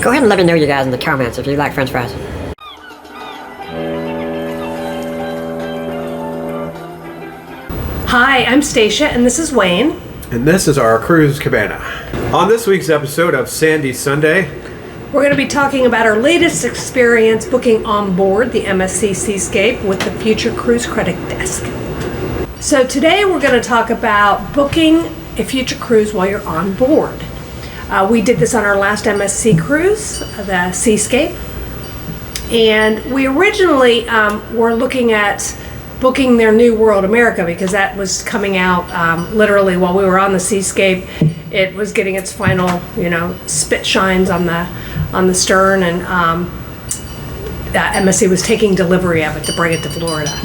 Go ahead and let me know, you guys, in the comments if you like French fries. Hi, I'm Stacia, and this is Wayne. And this is our cruise cabana. On this week's episode of Sandy Sunday, we're going to be talking about our latest experience booking on board the MSC Seascape with the Future Cruise Credit Desk. So today we're going to talk about booking a future cruise while you're on board. We did this on our last MSC cruise, the Seascape, and we originally were looking at booking their new World America because that was coming out literally while we were on the Seascape. It was getting its final, spit shines on the stern, and MSC was taking delivery of it to bring it to Florida.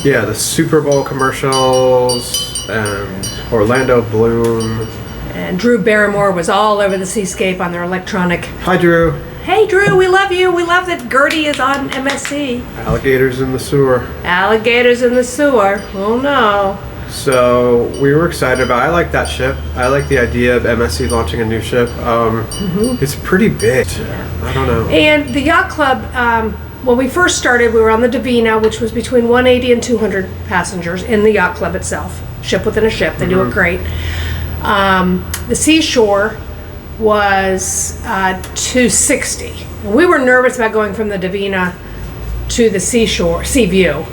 Yeah, the Super Bowl commercials, Orlando Bloom. And Drew Barrymore was all over the Seascape on their electronic. Hi, Drew. Hey, Drew, we love you. We love that Gertie is on MSC. Alligators in the sewer. Alligators in the sewer. Oh, no. So we were excited about it. I like that ship. I like the idea of MSC launching a new ship. It's pretty big. I don't know. And the Yacht Club, when we first started, we were on the Divina, which was between 180 and 200 passengers in the Yacht Club itself. Ship within a ship. They do it great. The Seashore was 260. And we were nervous about going from the Divina to the Seashore, Sea View,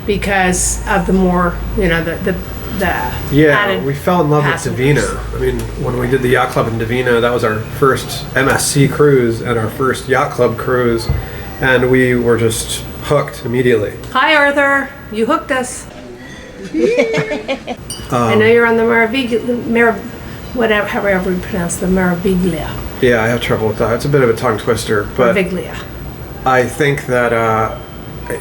because of the more, Yeah, we fell in love with Divina. I mean, when we did the Yacht Club in Divina, that was our first MSC cruise and our first Yacht Club cruise, and we were just hooked immediately. Hi, Arthur. You hooked us. I know you're on the however you pronounce the Meraviglia. Yeah, I have trouble with that. It's a bit of a tongue twister, but Meraviglia. I think that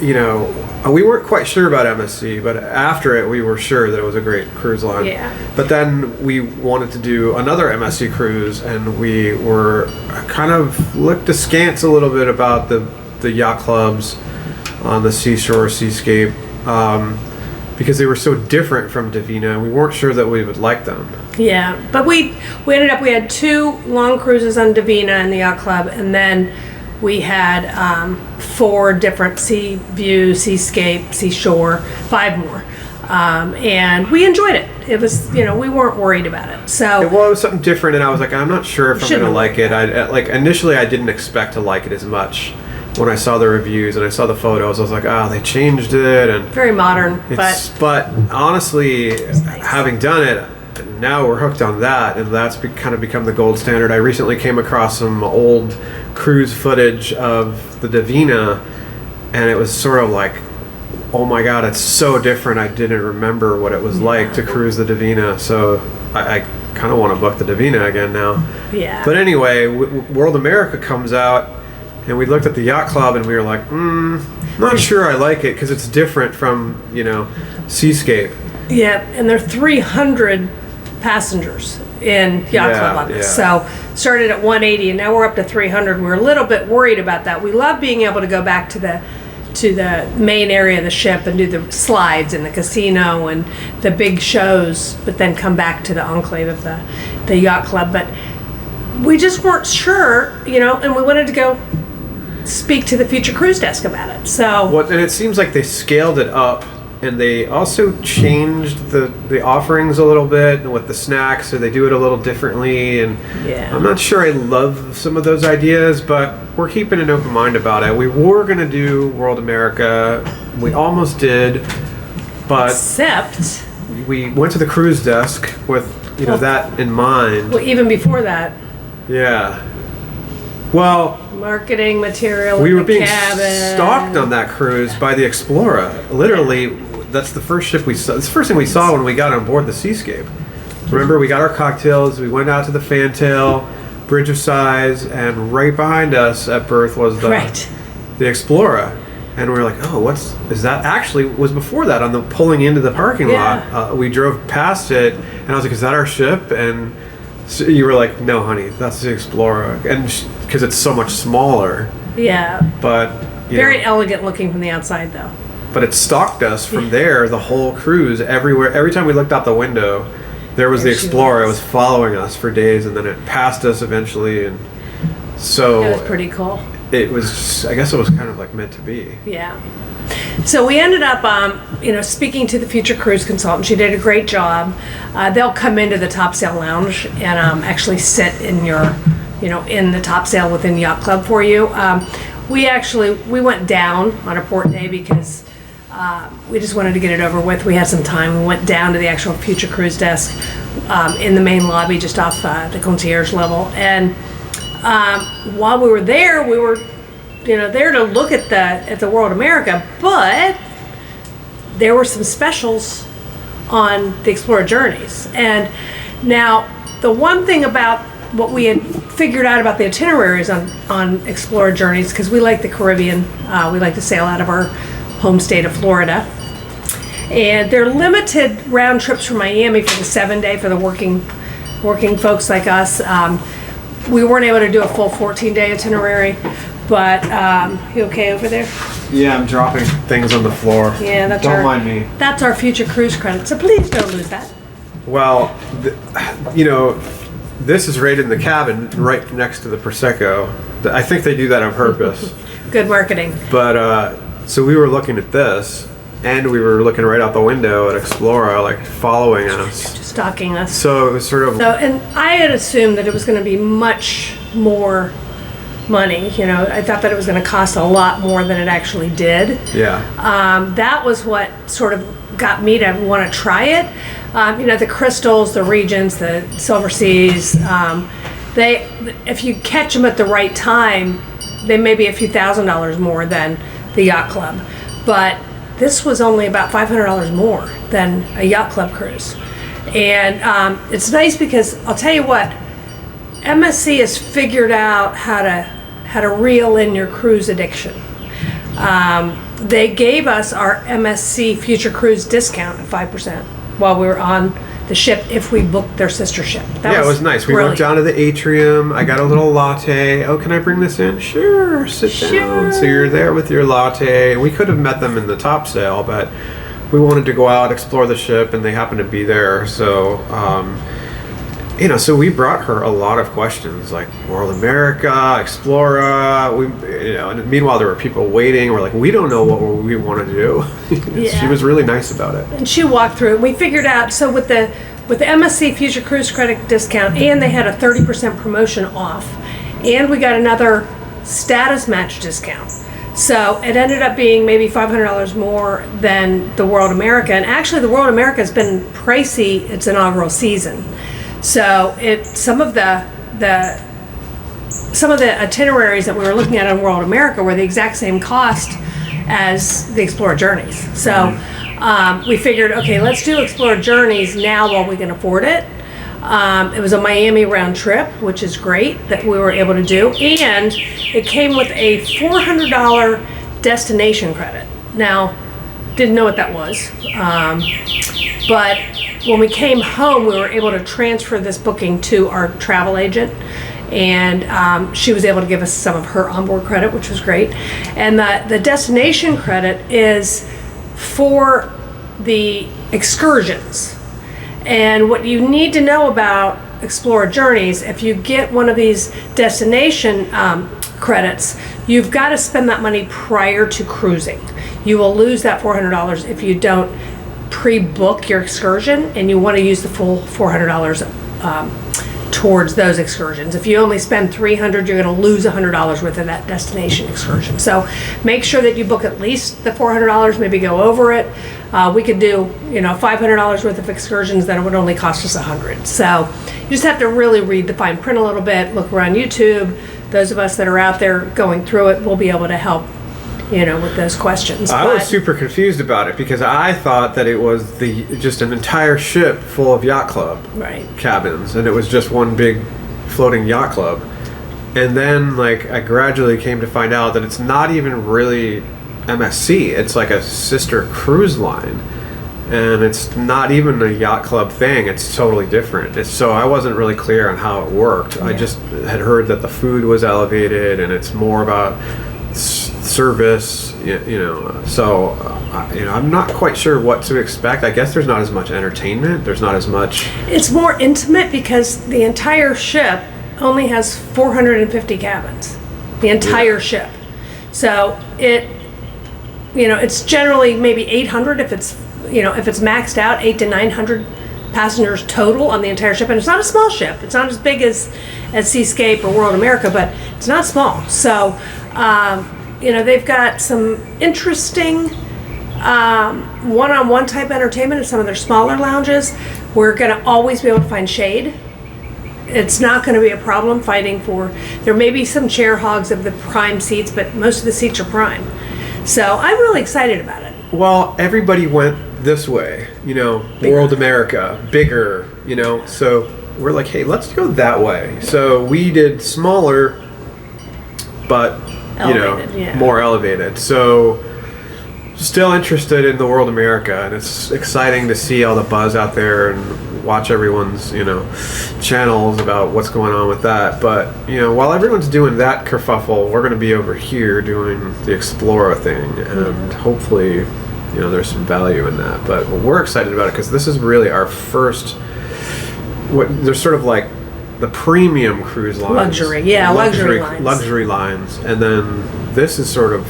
we weren't quite sure about MSC, but after it, we were sure that it was a great cruise line. Yeah. But then we wanted to do another MSC cruise, and we were kind of looked askance a little bit about the yacht clubs on the Seashore Seascape. Because they were so different from Divina, we weren't sure that we would like them. Yeah, but we had 2 long cruises on Divina and the Yacht Club, and then we had 4 different Sea View, Seascape, Seashore, 5 more. And we enjoyed it. It was, we weren't worried about it. So it was something different, and I was like, I'm not sure if I'm going to like it. Initially, I didn't expect to like it as much. When I saw the reviews and I saw the photos, I was like, they changed it. And very modern. But honestly, having done it, now we're hooked on that, and that's kind of become the gold standard. I recently came across some old cruise footage of the Divina, and it was sort of like, oh my God, it's so different. I didn't remember what it was like to cruise the Divina, so I kind of want to book the Divina again now. Yeah. But anyway, World America comes out, and we looked at the Yacht Club and we were like, not sure I like it because it's different from, Seascape. Yeah, and there are 300 passengers in Yacht Club on this. So started at 180 and now we're up to 300. We're a little bit worried about that. We love being able to go back to the main area of the ship and do the slides and the casino and the big shows, but then come back to the enclave of the Yacht Club. But we just weren't sure, and we wanted to go speak to the Future Cruise Desk about it. So and it seems like they scaled it up, and they also changed the offerings a little bit with the snacks, so they do it a little differently. And I'm not sure I love some of those ideas, but we're keeping an open mind about it. We were going to do World America. We almost did, but except we went to the cruise desk with that in mind. Well, even before that. Yeah. Well, marketing material. We were being stalked on that cruise by the Explora. Literally, that's the first ship we saw. It's the first thing we saw when we got on board the Seascape. Remember, we got our cocktails. We went out to the Fantail, Bridge of Sighs, and right behind us at berth was the Explora. And we were like, is that? Actually, was before that on the pulling into the parking lot. We drove past it, and I was like, is that our ship? And so you were like, no, honey, that's the Explora. And because it's so much smaller. Yeah. But very elegant looking from the outside, though. But it stalked us from there, the whole cruise, everywhere. Every time we looked out the window, there was the Explorer. It was following us for days, and then it passed us eventually. And So It was pretty cool. it was, I guess it was kind of like meant to be. Yeah. So we ended up, speaking to the future cruise consultant. She did a great job. They'll come into the Top Sail Lounge and actually sit in in the Top Sail within Yacht Club for you. We went down on a port day because we just wanted to get it over with. We had some time. We went down to the actual future cruise desk in the main lobby, just off the concierge level. And while we were there, we were there to look at the World America, but there were some specials on the Explora Journeys. And now, the one thing about what we had figured out about the itineraries on Explora Journeys, because we like the Caribbean, we like to sail out of our home state of Florida, and they're limited round trips from Miami for the 7-day for the working folks like us. We weren't able to do a full 14-day itinerary. But you okay over there? Yeah, I'm dropping things on the floor. Yeah, Don't mind me. That's our future cruise credit. So please don't lose that. Well, this is right in the cabin, right next to the Prosecco. I think they do that on purpose. Good marketing. But so we were looking at this, and we were looking right out the window at Explora, like following us, Stalking us. So it was sort of. So, and I had assumed that it was going to be much more money. I thought that it was going to cost a lot more than it actually did. Yeah. That was what sort of got me to want to try it. The crystals, the Regents, the Silver Seas, if you catch them at the right time, they may be a few $1,000s more than the Yacht Club. But this was only about $500 more than a Yacht Club cruise. And it's nice because I'll tell you what, MSC has figured out how to reel in your cruise addiction. They gave us our MSC Future Cruise discount at 5% while we were on the ship if we booked their sister ship. It was nice. We went down to the atrium. I got a little latte. Oh, can I bring this in? Sure, sit down. So you're there with your latte. We could have met them in the top sail, but we wanted to go out, explore the ship, and they happened to be there. So, so we brought her a lot of questions like World America, Explora. And meanwhile there were people waiting. We're like, we don't know what we want to do. Yeah. She was really nice about it. And she walked through it. We figured out, so with the MSC Future Cruise Credit discount, and they had a 30% promotion off, and we got another status match discount. So it ended up being maybe $500 more than the World America. And actually the World America has been pricey its inaugural season. So some of the itineraries that we were looking at on World America were the exact same cost as the Explora Journeys. So we figured, okay, let's do Explora Journeys now while we can afford it. It was a Miami round trip, which is great that we were able to do, and it came with a $400 destination credit. Now, didn't know what that was, but when we came home, we were able to transfer this booking to our travel agent, and she was able to give us some of her onboard credit, which was great. And the destination credit is for the excursions. And what you need to know about Explora Journeys, if you get one of these destination credits, you've got to spend that money prior to cruising. You will lose that $400 if you don't pre-book your excursion, and you want to use the full $400 towards those excursions. If you only spend $300, you're going to lose $100 worth of that destination excursion. So make sure that you book at least the $400, maybe go over it. We could do, $500 worth of excursions that would only cost us $100. So you just have to really read the fine print a little bit, look around YouTube. Those of us that are out there going through it will be able to help, with those questions. I was super confused about it because I thought that it was just an entire ship full of yacht club cabins, and it was just one big floating yacht club. And then I gradually came to find out that it's not even really MSC. It's like a sister cruise line, and it's not even a yacht club thing. It's totally different. So I wasn't really clear on how it worked. I just had heard that the food was elevated, and it's more about service, so I'm not quite sure what to expect. I guess there's not as much entertainment, there's not as much. It's more intimate because the entire ship only has 450 cabins, the entire ship. So it's generally maybe 800 if it's maxed out, 800 to 900 passengers total on the entire ship. And it's not a small ship. It's not as big as Seascape or World America, but it's not small. So, they've got some interesting one-on-one type entertainment in some of their smaller lounges. We're going to always be able to find shade. It's not going to be a problem fighting for. There may be some chair hogs of the prime seats, but most of the seats are prime. So I'm really excited about it. Well, everybody went this way, Bigger. World America, bigger, so we're like, hey, let's go that way. So we did smaller, but, Elevated, more elevated. So still interested in the World America, and it's exciting to see all the buzz out there and watch everyone's, channels about what's going on with that. But, while everyone's doing that kerfuffle, we're going to be over here doing the Explora thing, and hopefully, there's some value in that. But we're excited about it because this is really our first, there's sort of like the premium cruise lines. Luxury lines. And then this is sort of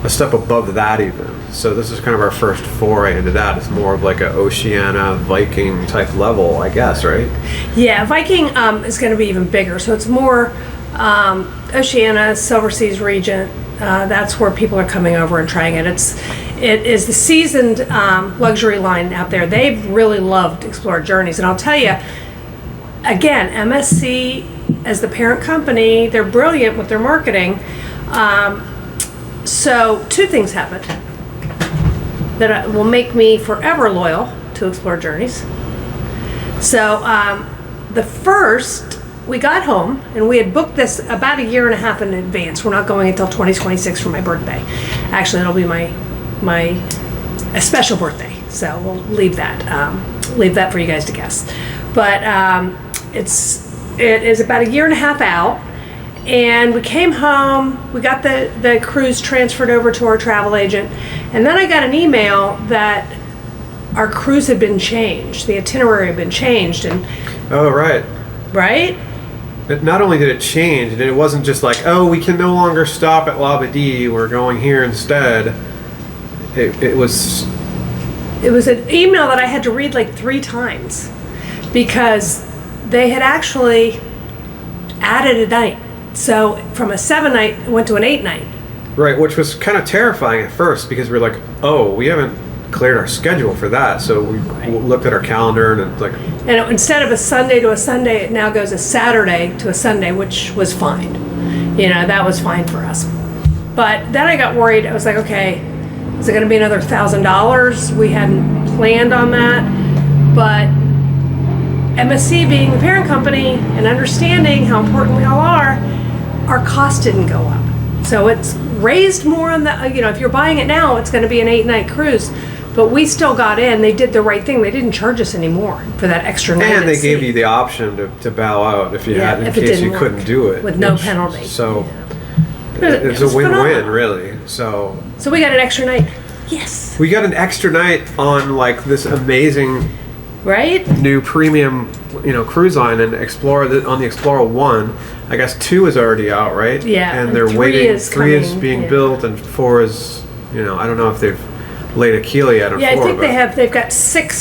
a step above that even. So this is kind of our first foray into that. It's more of like a Oceania Viking type level, I guess, right? Yeah, Viking is going to be even bigger. So it's more Oceania, Silver Seas region. That's where people are coming over and trying it. It is the seasoned luxury line out there. They've really loved Explora Journeys. And I'll tell you, again, MSC as the parent company, they're brilliant with their marketing. So two things happened that will make me forever loyal to Explora Journeys. So the first, we got home and we had booked this about a year and a half in advance. We're not going until 2026 for my birthday. Actually, it'll be my a special birthday. So we'll leave that for you guys to guess. But it is about a year and a half out. And we came home, we got the cruise transferred over to our travel agent, and then I got an email that our cruise had been changed, the itinerary had been changed. And Oh, right. Right? Not only did it change, and it wasn't just like, oh, we can no longer stop at Labadee, we're going here instead. It was an email that I had to read like 3 times because they had actually added a night. So from a 7-night, it went to an 8-night. Right, which was kind of terrifying at first because we were like, oh, we haven't cleared our schedule for that. So we looked at our calendar and it's like... And instead of a Sunday to a Sunday, it now goes a Saturday to a Sunday, which was fine. That was fine for us. But then I got worried. I was like, okay, is it going to be another $1,000? We hadn't planned on that. But MSC being the parent company and understanding how important we all are, our cost didn't go up. So it's raised more on the, if you're buying it now, it's going to be an 8-night cruise. But we still got in. They did the right thing. They didn't charge us anymore for that extra night. And they gave you the option to bow out if you had, in case you couldn't do it. With no penalty. So it's a win-win, phenomenal. Really. So we got an extra night. Yes. We got an extra night on like this amazing new premium, cruise line, and Explora on the Explora 1. I guess 2 is already out, right? Yeah. And they're waiting. 3 is being built, and 4 is, I don't know if they've laid a keel yet on 4. I think they've got 6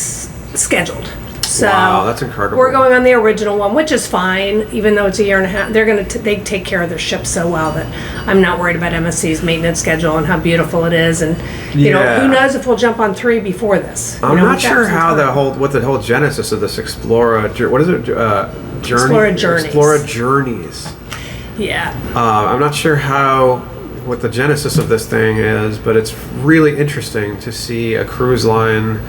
scheduled. So wow, that's incredible. We're going on the original one, which is fine, even though it's a year and a half. They take care of their ship so well that I'm not worried about MSC's maintenance schedule and how beautiful it is. And who knows if we'll jump on 3 before this. I'm not sure how what the whole genesis of this Explora, what is it? Explora Journeys. Explora Journeys. Yeah. I'm not sure what the genesis of this thing is, but it's really interesting to see a cruise line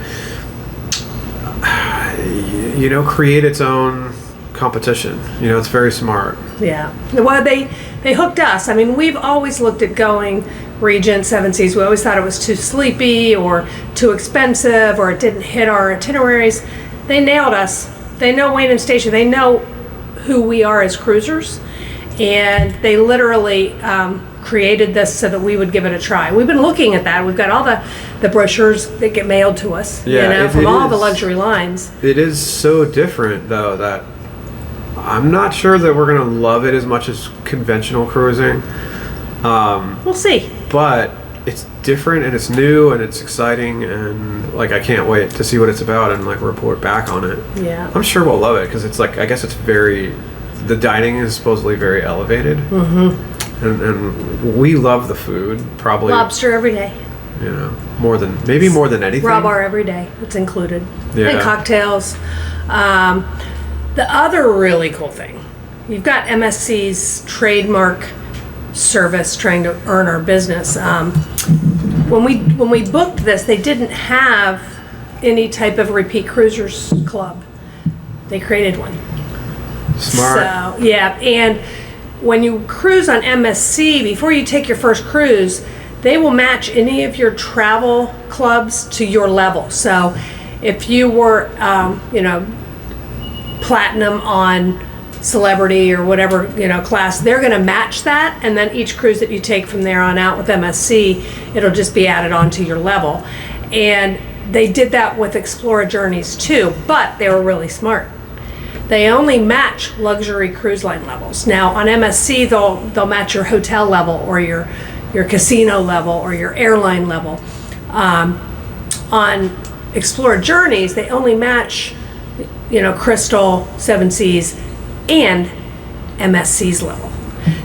create its own competition. It's very smart. Yeah. Well, they hooked us. I mean, we've always looked at going Regent, Seven Seas. We always thought it was too sleepy or too expensive or it didn't hit our itineraries. They nailed us. They know Wayne and Stacia. They know who we are as cruisers. And they literally created this so that we would give it a try. We've been looking at that. We've got all the brochures that get mailed to us, from all the luxury lines. It is so different, though, that I'm not sure that we're gonna love it as much as conventional cruising. We'll see. But it's different and it's new and it's exciting, and like I can't wait to see what it's about and like report back on it. Yeah. I'm sure we'll love it because it's like, I guess it's the dining is supposedly very elevated. And we love the food, probably. Lobster every day. You know, more than anything. Raw bar every day. It's included. Yeah. And cocktails. The other really cool thing, you've got MSC's trademark service trying to earn our business. When we booked this, they didn't have any type of repeat cruisers club. They created one. Smart. So yeah, and when you cruise on MSC, before you take your first cruise, they will match any of your travel clubs to your level. So if you were, platinum on celebrity or whatever, class, they're going to match that. And then each cruise that you take from there on out with MSC, it'll just be added on to your level. And they did that with Explora Journeys too, but they were really smart. They only match luxury cruise line levels. Now on MSC, they'll match your hotel level or your casino level or your airline level. On Explora Journeys, they only match, Crystal, Seven Seas, and MSC's level.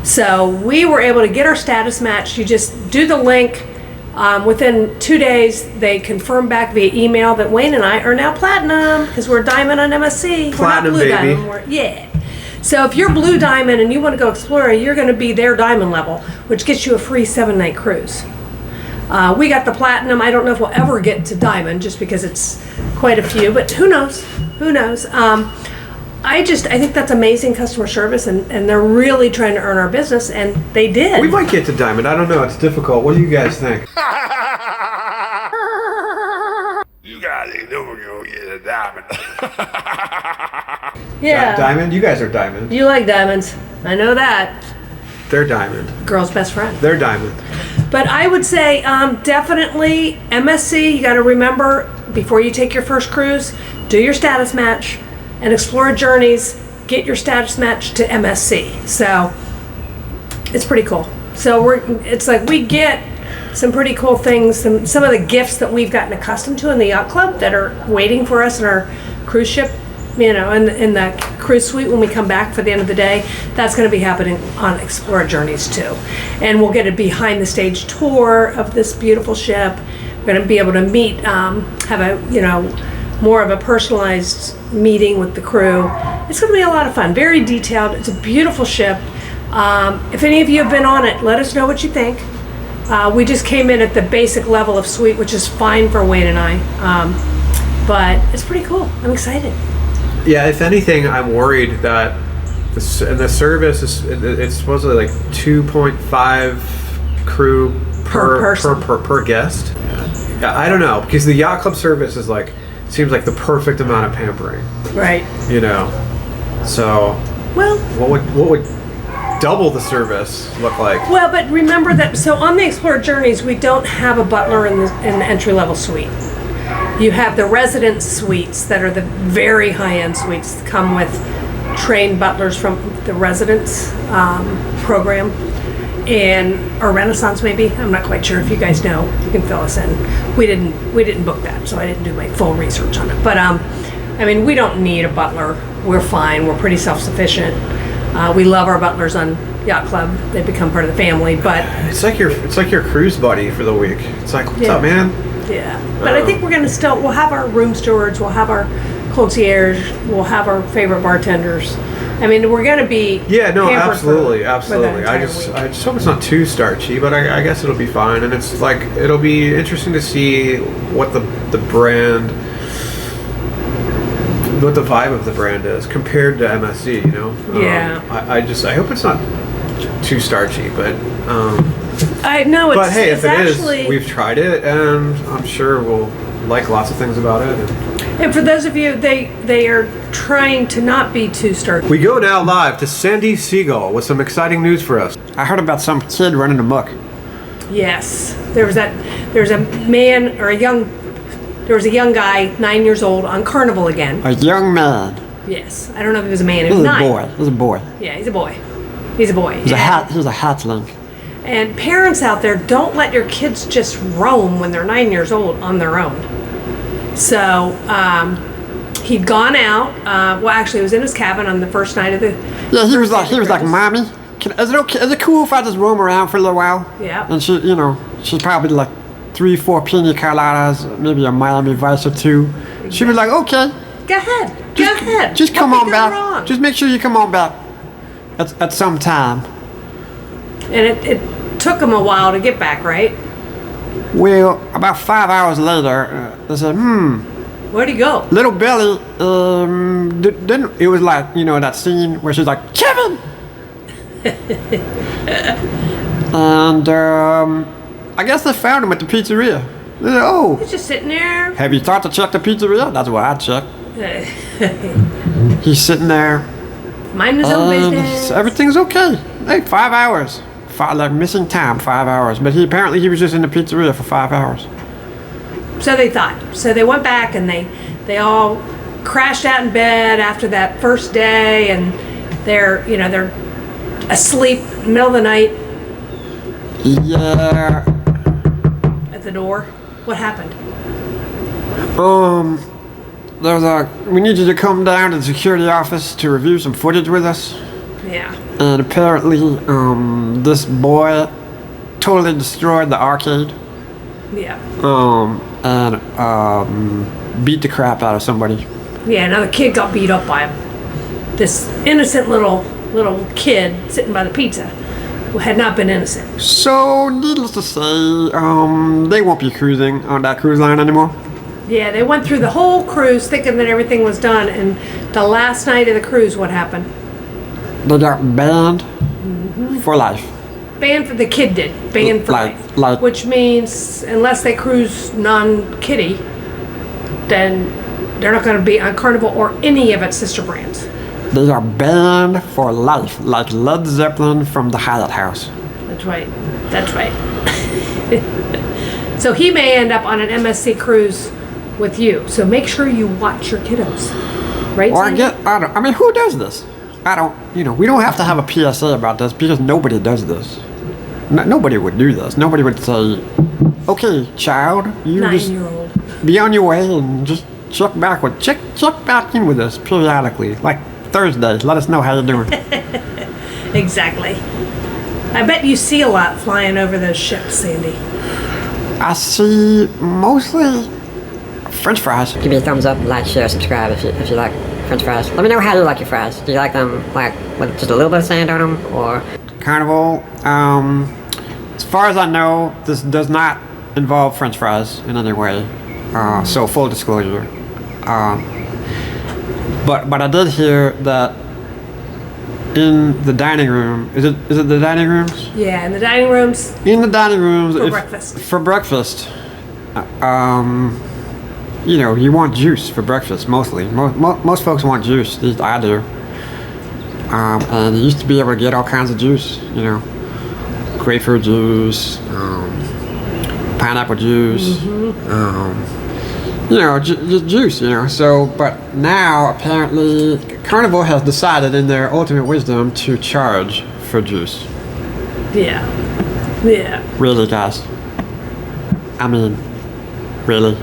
So we were able to get our status matched. You just do the link. Within 2 days, they confirm back via email that Wayne and I are now platinum because we're diamond on MSC. Platinum, we're not blue baby. diamond. Yeah. So if you're blue diamond and you want to go Explora, you're going to be their diamond level, which gets you a free 7-night cruise. We got the platinum. I don't know if we'll ever get to diamond just because it's quite a few, but who knows? Who knows? I think that's amazing customer service, and they're really trying to earn our business, and they did. We might get to diamond. I don't know. It's difficult. What do you guys think? You guys ain't never gonna get a diamond. Yeah. Diamond? You guys are diamond. You like diamonds. I know that. They're diamond. Girl's best friend. They're diamond. But I would say definitely MSC, you got to remember before you take your first cruise, do your status match, and Explora Journeys, get your status match to MSC. So it's pretty cool. So it's like we get some pretty cool things, some of the gifts that we've gotten accustomed to in the yacht club that are waiting for us in our cruise ship, in the cruise suite when we come back for the end of the day. That's going to be happening on Explora Journeys too. And we'll get a behind the stage tour of this beautiful ship. We're going to be able to meet, have a, more of a personalized meeting with the crew. It's going to be a lot of fun. Very detailed. It's a beautiful ship. If any of you have been on it, let us know what you think. We just came in at the basic level of suite, which is fine for Wayne and I. But it's pretty cool. I'm excited. Yeah, if anything, I'm worried that the service it's supposedly like 2.5 crew per guest. Yeah, I don't know, because the yacht club service is seems like the perfect amount of pampering. Right. So well, what would double the service look like? Well, but remember that. So on the Explora Journeys, we don't have a butler in the entry level suite. You have the residence suites that are the very high-end suites that come with trained butlers from the residence program or Renaissance maybe. I'm not quite sure. If you guys know, you can fill us in. We didn't book that, so I didn't do my full research on it. But we don't need a butler. We're fine. We're pretty self-sufficient. We love our butlers on Yacht Club. They become part of the family. But it's like your cruise buddy for the week. It's like, what's up, man? Yeah, but I think we're going to we'll have our room stewards, we'll have our concierge, we'll have our favorite bartenders. We're going to be absolutely. I week. just hope it's not too starchy, but I guess it'll be fine. And it's it'll be interesting to see what the brand, what the vibe of the brand is compared to MSC. Yeah. I hope it's not too starchy, but. I know. But hey, if it actually is, we've tried it, and I'm sure we'll like lots of things about it. And for those of you, they are trying to not be too starchy. We go now live to Sandy Seagull with some exciting news for us. I heard about some kid running amok. Yes, there was a young guy, 9 years old, on Carnival again. A young man. Yes. I don't know if he was a man. He He was was a 9. boy. He was a boy. Yeah, he's a boy. He's a boy. He was a hatchling. And parents out there, don't let your kids just roam when they're 9 years old on their own. So he'd gone out. Well, actually, he was in his cabin on the first night of the. Yeah, he was like, Mommy, is it okay? Is it cool if I just roam around for a little while? Yeah. And she, she's probably like 3-4 pina coladas, maybe a Miami Vice or 2. Exactly. She'd be like, okay. Go ahead. Go ahead. Just come What on could go back. wrong? Just make sure you come on back at some time. And it took him a while to get back, right? Well, about 5 hours later, they said, Where'd he go? little Billy, didn't, it was like, that scene where she's like, Kevin! And I guess they found him at the pizzeria. They said, oh, He's just sitting there. have you thought to check the pizzeria? That's what I checked. He's sitting there. Minding his own business. Everything's okay. Hey, 5 hours. Like missing time, 5 hours. But he was just in the pizzeria for 5 hours. So they thought. So they went back and they all crashed out in bed after that first day, and they're asleep in the middle of the night Yeah. at the door. What happened? We need you to come down to the security office to review some footage with us. Yeah. And apparently, this boy totally destroyed the arcade. Yeah. And beat the crap out of somebody. Yeah, another kid got beat up by him. This innocent little kid sitting by the pizza who had not been innocent. So, needless to say, they won't be cruising on that cruise line anymore. Yeah, they went through the whole cruise thinking that everything was done, and the last night of the cruise, what happened? They got banned for life. Banned for the kid did. Banned for life. Which means unless they cruise non-kiddie, then they're not going to be on Carnival or any of its sister brands. They are banned for life, like Led Zeppelin from the Hyatt House. That's right. That's right. So he may end up on an MSC cruise with you. So make sure you watch your kiddos. Right? Sandy? Who does this? We don't have to have a PSA about this because nobody does this. Nobody would do this. Nobody would say, okay, child, you 9-year-old. just be on your way and just check back in with us periodically. Like Thursday, let us know how you're doing. Exactly. I bet you see a lot flying over those ships, Sandy. I see mostly French fries. Give me a thumbs up, like, share, subscribe if you like French fries. Let me know how you like your fries. Do you like them like with just a little bit of sand on them, or Carnival, as far as I know, this does not involve French fries in any way. So full disclosure. But I did hear that in the dining room, is it the dining rooms? Yeah, in the dining rooms. In the dining rooms For breakfast. You want juice for breakfast mostly. Most folks want juice. At least I do. And you used to be able to get all kinds of juice. Grapefruit juice, pineapple juice. Just juice. So, but now apparently Carnival has decided, in their ultimate wisdom, to charge for juice. Yeah. Yeah. Really, guys? Really?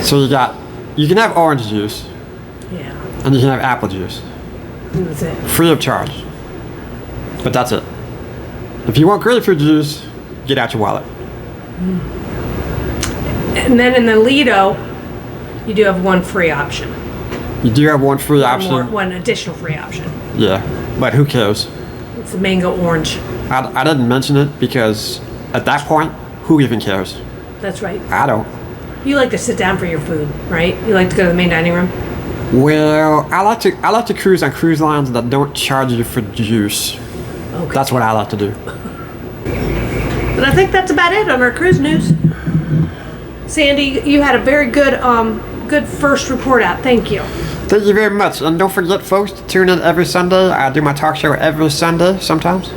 So you can have orange juice. Yeah. And you can have apple juice. That's it. Free of charge. But that's it. If you want grapefruit juice, get out your wallet. And then in the Lido, you do have one free option. You do have one free option. One additional free option. Yeah, but who cares? It's the mango orange. I didn't mention it because at that point, who even cares? That's right. I don't. You like to sit down for your food, right? You like to go to the main dining room? Well, I like to cruise on cruise lines that don't charge you for juice. Okay. That's what I like to do. But I think that's about it on our cruise news. Sandy, you had a very good first report out. Thank you. Thank you very much. And don't forget, folks, to tune in every Sunday. I do my talk show every Sunday sometimes.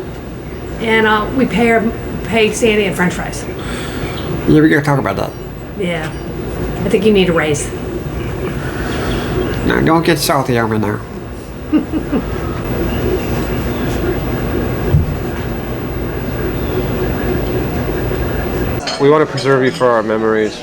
And we pay Sandy in French fries. Yeah, we're going to talk about that. Yeah. I think you need a raise. No, don't get salty on me now. We want to preserve you for our memories.